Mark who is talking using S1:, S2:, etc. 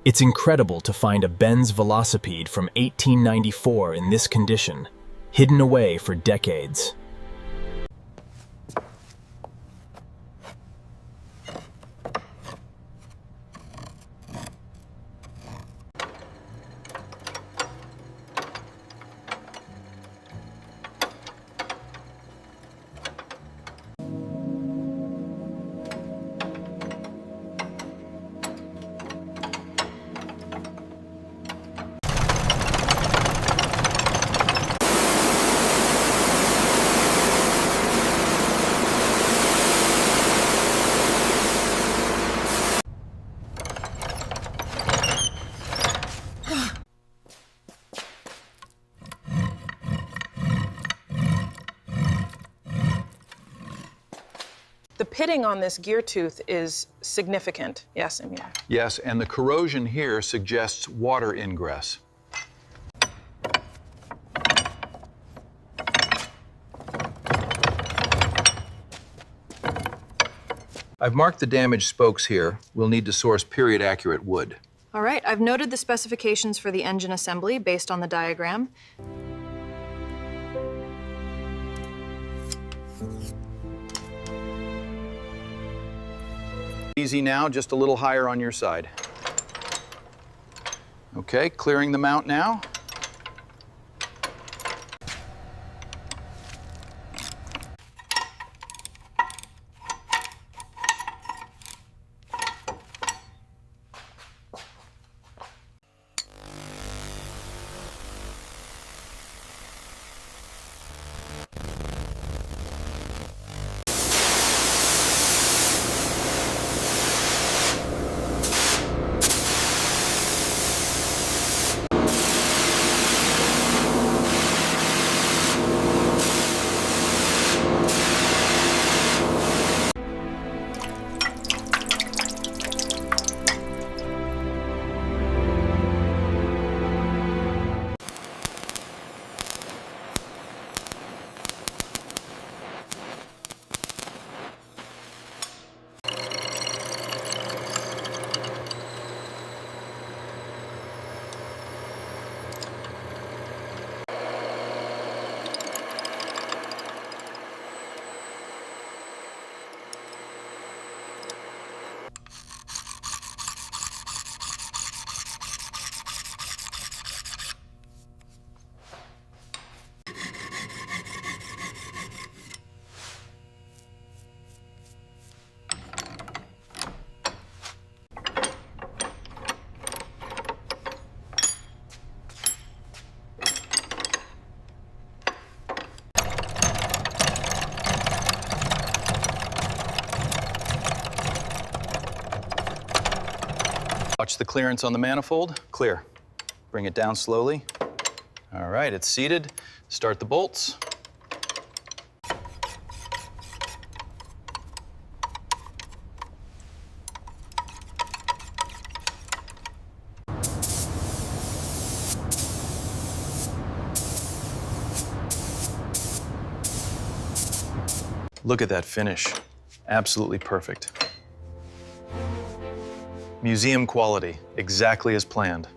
S1: It's incredible to find a Benz Velocipede from 1894 in this condition, hidden away for decades.
S2: The pitting on this gear tooth is significant. Yes, Amir?
S3: Yes, and the corrosion here suggests water ingress. I've marked the damaged spokes here. We'll need to source period-accurate wood.
S4: All right, I've noted the specifications for the engine assembly based on the diagram.
S3: Easy now, just a little higher on your side. Okay, clearing the mount now. Watch the clearance on the manifold. Clear. Bring it down slowly. All right, it's seated. Start the bolts. Look at that finish. Absolutely perfect. Museum quality, exactly as planned.